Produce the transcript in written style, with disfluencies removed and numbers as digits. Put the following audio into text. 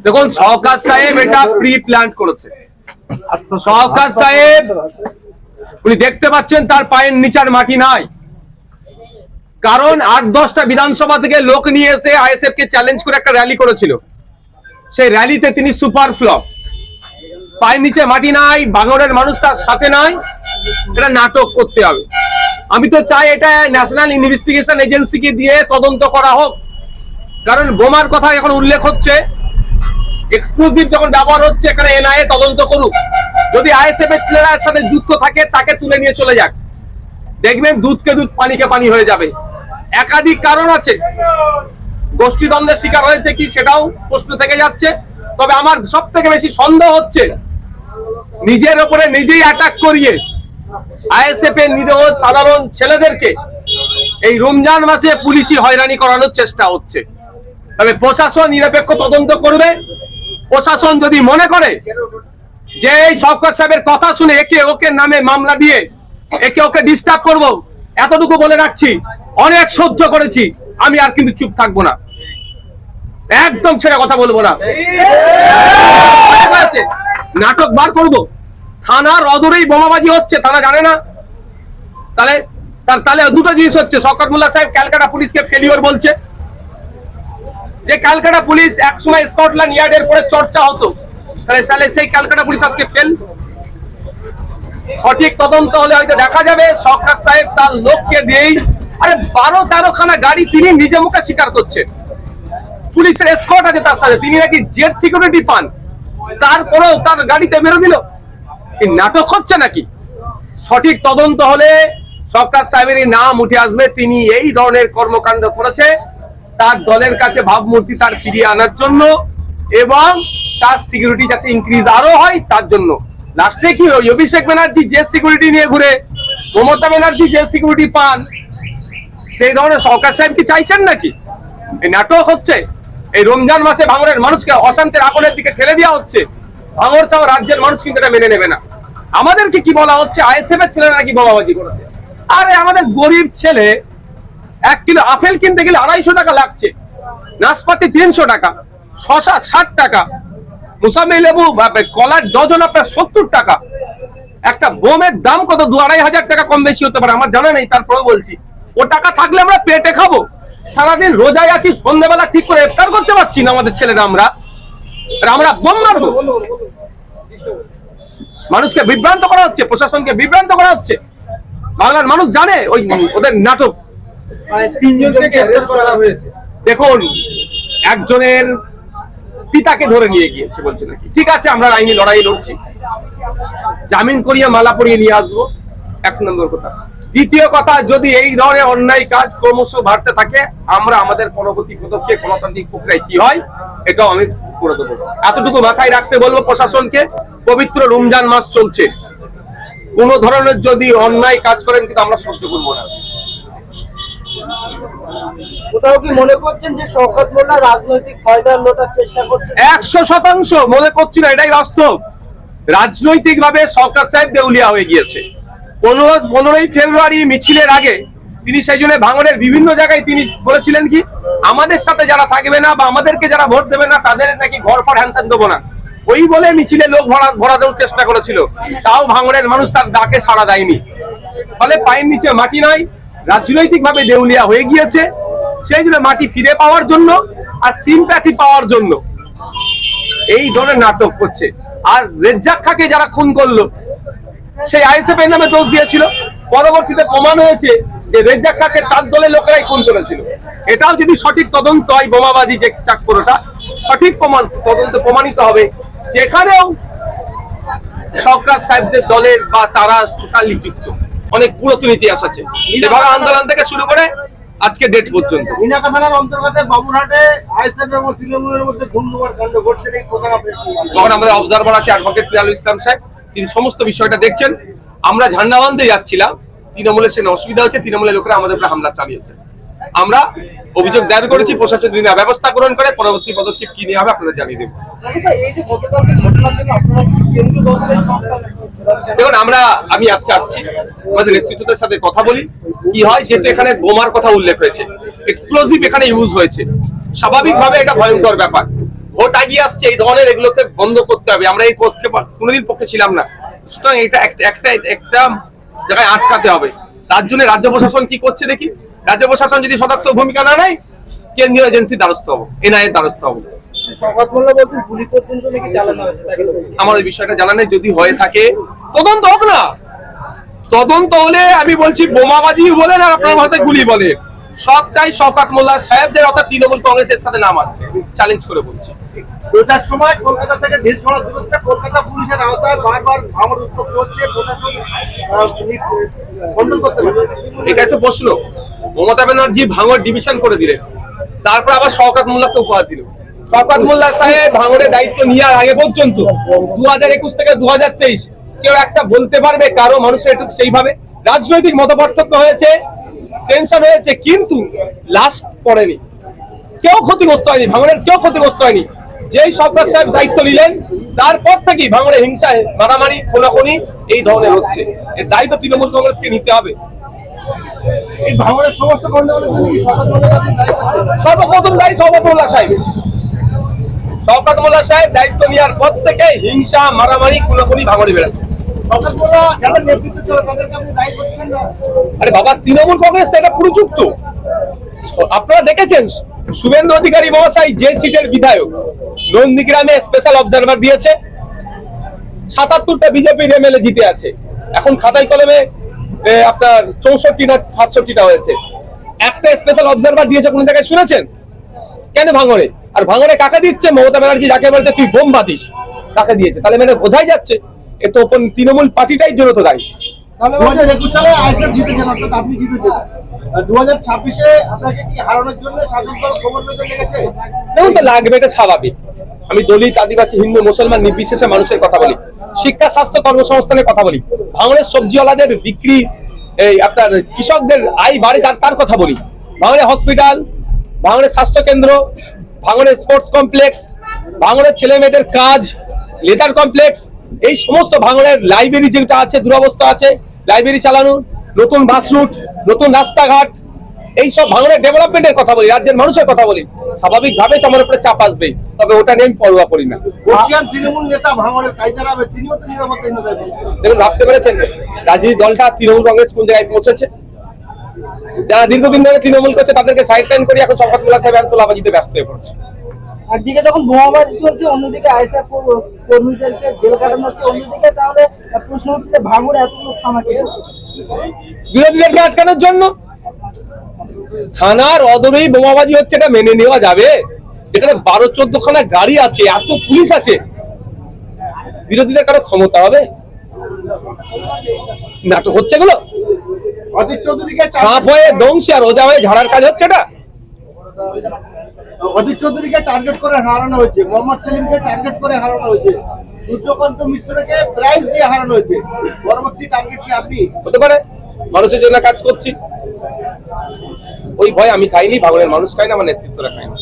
দেখুন শওকত সাহেব এটা প্রি প্ল্যান করেছে। শওকত সাহেব উনি দেখতে পাচ্ছেন তার পায়ের নিচের মাটি নাই, কারণ ৮-১০টা বিধানসভা থেকে লোক নিয়ে এসে আইএসএফ কে চ্যালেঞ্জ করে একটা র্যালি করেছিল। সেই র্যালিতে তিনি সুপার ফ্লপ, পায়ের নিচে মাটি নাই, ভাঙড়ের মানুষ তার সাথে নাই। এটা নাটক করতে হবে। আমি তো চাই এটা ন্যাশনাল ইনভেস্টিগেশন এজেন্সিকে দিয়ে তদন্ত করা হোক, কারণ বোমার কথা এখন উল্লেখ হচ্ছে, এক্সক্লুসিভ যখন ব্যবহার হচ্ছে, এখানে এনআইএ তদন্ত করুক। যদি আইএসএফ এর ছেলেরা এর সাথে যুক্ত থাকে তাকে তুলে নিয়ে চলে যাক, দেখবেন দুধকে দুধ পানিকে পানি হয়ে যাবে। একাধিক কারণ আছে, গোষ্ঠীদ্বন্দ্বের শিকার হয়েছে কি সেটাও প্রশ্ন থেকে যাচ্ছে। তবে আমার সব থেকে বেশি সন্দেহ হচ্ছে নিজের ওপরে নিজেই অ্যাটাক করিয়ে আইএসএফ এর নিরীহ সাধারণ ছেলেদেরকে এই রমজান মাসে পুলিশি হয়রানি করানোর চেষ্টা হচ্ছে। তবে প্রশাসন নিরপেক্ষ তদন্ত করবে। প্রশাসন যদি মনে করে যে এই শওকত সাহেবের কথা শুনে একে ওকে নামে মামলা দিয়ে একে ওকে ডিস্টার্ব করব, এতটুকু বলে রাখছি, অনেক সহ্য করেছি, আমি আর কিন্তু চুপ থাকবো না, একদম ছেড়ে কথা বলবো না। নাটক বার করব। থানার অদূরেই বোমাবাজি হচ্ছে, থানা জানে না। তাহলে তাহলে দুটো জিনিস হচ্ছে, শওকত মোল্লা সাহেব ক্যালকাটা পুলিশকে ফেলিওর বলছে, যে ক্যালকাটা পুলিশ একসময় স্কটল্যান্ড ইয়ার্ডের পরে চর্চা হতো, তাহলে সেই ক্যালকাটা পুলিশ আজকে ফেল। সঠিক তদন্ত হলে হয়তো দেখা যাবে শওকত সাহেব তার লোককে দিয়েই, আরে 12-13 খানা গাড়ি তিনি নিজে মুখে স্বীকার করছেন, পুলিশের এসকর্ট আছে তার সাথে, তিনি নাকি জেট সিকিউরিটি পান, তারপরেও তার গাড়িতে মেরে দিল। এই নাটক হচ্ছে নাকি? সঠিক তদন্ত হলে শওকত সাহেবের নাম উঠে আসবে, তিনি এই ধরনের কর্মকাণ্ড করেছে তার দলের কাছে ভাবমূর্তি তার ফিরিয়ে আনার জন্য এবং তার সিকিউরিটি যাতে ইনক্রিজ আরো হয় তার জন্য। লাস্টে কি ওই অভিষেক ব্যানার্জি যে সিকিউরিটি নিয়ে ঘুরে, মমতা ব্যানার্জি যে সিকিউরিটি পান, সেই ধরনের শওকত সাহেব কি চাইছেন নাকি? এই নাটক হচ্ছে। এই রমজান মাসে ভাঙড়ের মানুষকে অশান্তির আগুনের দিকে ঠেলে দেওয়া হচ্ছে। ভাঙড় চাও রাজ্যের মানুষ কিন্তু এটা মেনে নেবে না। আমাদেরকে কি বলা হচ্ছে, আইএসএফ এর ছেলেরা নাকি বোমাবাজি করেছে। আরে আমাদের গরিব ছেলে 1 কিলো আপেল কিনতে গেলে 250 টাকা লাগছে, নাশপাতি 300 টাকা, শসা 60 টাকা, মুসাম্বি লেবু কলার ডজন আপনার 70 টাকা। একটা বোমের দাম কত? 2-2.5 টাকা কম বেশি হতে পারে, আমার জানা নেই, তারপরেও বলছি ও টাকা থাকলে আমরা পেটে খাবো। সারাদিন রোজায় আছি, সন্ধ্যাবেলা ঠিক করে ইফতার করতে পারছি না আমাদের ছেলেরা, আমরা বোম মারবো। মানুষকে বিভ্রান্ত করা হচ্ছে, প্রশাসনকে বিভ্রান্ত করা হচ্ছে। বাংলার মানুষ জানে ওই ওদের নাটক। 3 জনকে অ্যারেস্ট করা হয়েছে। দেখুন, একজনের পিতাকে ধরে নিয়ে গিয়েছে বলছে নাকি, ঠিক আছে আমরা আইনি লড়াই লড়ছি, জামিন করিয়ে মালা পরিয়ে নিয়ে আসবো, 1 নম্বর কথা। দ্বিতীয় কথা, যদি এই ধরনের অন্যায় কাজ ক্রমশ বাড়তে থাকে, আমরা আমাদের পরবর্তী পদক্ষেপ গণতান্ত্রিক প্রক্রিয়ায় কি হয় এটাও আমি করে দেবো। এতটুকু মাথায় রাখতে বলবো প্রশাসনকে। পবিত্র রমজান মাস চলছে, কোন ধরনের যদি অন্যায় কাজ করেন কিন্তু আমরা সহ্য করবো না। কোথাও কি মনে করছেন যে শওকত মোল্লা রাজনৈতিক ফায়দা লোটার চেষ্টা করছেন? 100% মনে করছি না, এটাই বাস্তব। রাজনৈতিক ভাবে শওকত সাহেব দেউলিয়া হয়ে গিয়েছে। 15ই ফেব্রুয়ারি মিছিলের আগে তিনি সেই জন্য ভাঙড়ের বিভিন্ন জায়গায় তিনি বলেছিলেন কি, আমাদের সাথে যারা থাকবে না বা আমাদেরকে যারা ভোট দেবে না তাদের নাকি ঘর ফর হ্যান দেবো না, ওই বলে মিছিলে লোক ভরা দেওয়ার চেষ্টা করেছিল। তাও ভাঙড়ের মানুষ তার ডাকে সাড়া দেয়নি। ফলে পায়ের নিচে মাটি নাই, রাজনৈতিক ভাবে দেউলিয়া হয়ে গিয়েছে। সেই জন্য মাটি ফিরে পাওয়ার জন্য আর সিম্প্যাথি পাওয়ার জন্য এই ধরনের নাটক করছে। আর রেজ্জাক খাকে যারা খুন করলো, সেই আইএসএফ এর নামে দোষ দিয়েছিল, পরবর্তীতে প্রমাণ হয়েছে যে রেজ্জাক খাকে তার দলের লোকেরাই খুন করেছিল। এটাও যদি সঠিক তদন্ত হয়, বোমাবাজি যে চাকরটা সঠিক তদন্ত প্রমাণিত হবে, যেখানেও শওকত সাহেবদের দলের বা তারা টোটালি যুক্ত। অনেক পুরাতন ইতিহাস আছে, এবার আন্দোলন থেকে শুরু করে আজকে ডেট পর্যন্ত। মিনাকা থানার অন্তর্গত বাবুরহাটে আইএসএফ এবং তৃণমূলের মধ্যে ধুমধুমার কাণ্ড ঘটছে, এই কথা তখন আমাদের অবজারভার আছে অ্যাডভোকেট পিয়ালুল ইসলাম সাহেব, তিনি সমস্ত বিষয়টা দেখছেন। আমরা ঝান্ডা বাঁধতে যাচ্ছিলাম, তৃণমূলের সেখানে অসুবিধা হচ্ছে, তৃণমূলের লোকেরা আমাদের উপরে হামলা চালিয়েছে। আমরা অভিযোগ দায়ের করেছি, প্রশাসন যদি ব্যবস্থা গ্রহণ করে পরবর্তী পদক্ষেপ কি নেওয়া হবে আপনাদের জানিয়ে দেবো। দেখুন, আমি আজকে আসছি, আমাদের নেতৃত্বদের সাথে কথা বলি কি হয়, যেহেতু এখানে বোমার কথা উল্লেখ হয়েছে, এক্সপ্লোজিভ এখানে ইউজ হয়েছে, স্বাভাবিকভাবে এটা ভয়ঙ্কর ব্যাপার। ভোট আগিয়ে আসছে, এই ধরনের এগুলোকে বন্ধ করতে হবে। আমরা এই পক্ষে কোনোদিন পক্ষে ছিলাম না, সুতরাং এটা একটা জায়গায় আটকাতে হবে। তার জন্য রাজ্য প্রশাসন কি করছে দেখি। রাজ্য প্রশাসন যদি সদর্থ ভূমিকা না নেয়, কেন্দ্রীয় এজেন্সির দ্বারস্থ হবো, এনআইএর দ্বারস্থ হবো। শওকত মোল্লা বলছেন গুলি পর্যন্ত নাকি চালানো হয়েছে, তাকে আমার ওই বিষয়টা জানা নেই, যদি হয়ে থাকে তদন্ত হোক না। তদন্ত হলে আমি বলছি বোমাবাজি বলেন আর আপনার ভাষায় গুলি বলে, সবটাই শওকত মোল্লা সাহেবদের অর্থাৎ তৃণমূল কংগ্রেসের সাথে নাম আসবে, চ্যালেঞ্জ করে বলছি। ওটার সময় কলকাতা থেকে ঢিল ছড়া দূরত্বে কলকাতা পুলিশের আওতায় বারবার ভাঙড় উত্তপ্ত হচ্ছে, প্রশাসন কন্ট্রোল করতে পারছে না। এটাই তো প্রশ্ন। মমতা ব্যানার্জি ভাঙড় ডিভিশন করে দিলেন, তারপর আবার শওকত মোল্লাকে উপহার দিল। শওকত মোল্লা সাহেব ভাঙড়ের দায়িত্ব নেওয়ার আগে পর্যন্ত 2021 থেকে 2023 কেউ একটা বলতে পারবে কারো মানুষের একটু সেইভাবে রাজনৈতিক মতপার্থক্য হয়েছে, টেনশন হয়েছে, কিন্তু লাস্ট পড়েনি, কেউ ক্ষতিগ্রস্ত হয়নি, ভাঙড়ের কেউ ক্ষতিগ্রস্ত হয়নি। যেই শওকত সাহেব দায়িত্ব নিলেন তারপর থেকেই ভাঙড়ে হিংসায় মারামারি খোলাখুনি এই ধরনের হচ্ছে। এর দায়িত্ব তৃণমূল কংগ্রেসকে নিতে হবে। এই ভাঙড়ের সমস্ত গন্ডগোলের জন্য কি শওকত মোল্লাকে আপনি দায়ী করছেন? সর্বপ্রথম দায়ী শওকত মোল্লা সাহেব। শওকত মোল্লা সাহেব দায়িত্ব নেওয়ার পর থেকে হিংসা মারামারি খুনোখুনি ভাঙড়ে বেড়েছে। শওকত মোল্লা যাদের নেতৃত্বে চলে তাদেরকে আপনি দায়ী করছেন না? আরে বাবা, তৃণমূল কংগ্রেস তো এটা পুরো যুক্ত। আপনারা দেখেছেন শুভেন্দু অধিকারী মহাশয় যে সিটের বিধায়ক নন্দীগ্রামে স্পেশাল অবজারভার দিয়েছে, ৭৭টা বিজেপির এমএলএ জিতে আছে। এখন খাতায় কলমে আপনার 64 না 67টা হয়েছে। একটা স্পেশাল অবজারভার দিয়েছে কোন জায়গায় শুনেছেন? কেন ভাঙড়ে? আর ভাঙড়ে কাকে দিচ্ছে? মমতা ব্যানার্জি যাকে বলতে তুই বোম বাঁধিস তাকে দিয়েছে। তাহলে মানে বোঝাই যাচ্ছে এ তো তৃণমূল পার্টিটাই জন্য তো দায়ী। 2021 সালে আইএসএফ জিতেছেন, অর্থাৎ আপনি জিতেছেন। 2026-এ আপনাকে কি হারানোর জন্য শাসক দল খবর পেতে লেগেছে? দেখুন তো লাগবে, এটা স্বাভাবিক। আমি দলিত, আদিবাসী, হিন্দু, মুসলমান নির্বিশেষে মানুষের কথা বলি, শিক্ষা, স্বাস্থ্য, কর্মসংস্থানের কথা বলি, ভাঙড়ের সবজিওয়ালাদের বিক্রি, এই আপনার কৃষকদের আয় বাড়ে তার কথা বলি, ভাঙড়ে হসপিটাল, ভাঙড়ের স্বাস্থ্য কেন্দ্র, ভাঙড়ের স্পোর্টস কমপ্লেক্স, ভাঙড়ের ছেলে মেয়েদের কাজ, লেদার কমপ্লেক্স, এই সমস্ত ভাঙড়ের লাইব্রেরি যেটা আছে দুরবস্থা আছে, লাইব্রেরি চালানো, নতুন বাস রুট, নতুন রাস্তাঘাট, এইসব ভাঙড়ের ডেভেলপমেন্টের কথা বলি, রাজ্যের মানুষের কথা বলি। স্বাভাবিকভাবে তো আমার উপরে চাপ আসবে, তবে ওটা নিয়ে আমি পরোয়া করি না। বর্ষিয়ান তৃণমূল নেতা ভাঙড়ের কাইজার আহমেদ, তিনিও তো নিরাপত্তাহীনতায় ভুগছেন। দেখুন, ভাবতে পেরেছেন রাজনীতি দলটা তৃণমূল কংগ্রেস কোন জায়গায় পৌঁছেছে? যারা দীর্ঘদিন ধরে তৃণমূল করছে তাদেরকে সাইড লাইন করে এখন শওকত মোল্লা সাহেব তোলাবাজিতে ব্যস্ত হয়ে পড়ছে। একদিকে যখন বোমাবাজি চলছে, অন্যদিকে আইএসএফ কর্মীদেরকে জেল কাটানো হচ্ছে, অন্যদিকে তাহলে প্রশ্ন হচ্ছে ভাঙড়ে এতগুলো থানা কেন? বিরোধীদেরকে আটকানোর জন্য। থানার অদূরেই বোমাবাজি হচ্ছে, এটা মেনে নেওয়া যাবে? যেখানে 12-14 খানা গাড়ি আছে, এত পুলিশ আছে, বিরোধীদের কারো ক্ষমতা হবে? নাটক হচ্ছে এগুলো। অধীর চৌধুরীকে সাপ হয়ে দংশে আর ওজা হয়ে ঝাড়ার কাজ হচ্ছে এটা। অধীর চৌধুরীকে টার্গেট করে হারানো হয়েছে, মোহাম্মদ সেলিমকে টার্গেট করে হারানো হয়েছে, সূর্যকান্ত মিশ্রকে প্রাইজ দিয়ে হারানো হয়েছে। পরবর্তী টার্গেট কি আপনি? হতে পারে, মানুষের জন্য কাজ করছি, ওই ভয় আমি খাইনি, ভাঙড়ের মানুষ খাই না, আমার নেতৃত্বরা খাই না।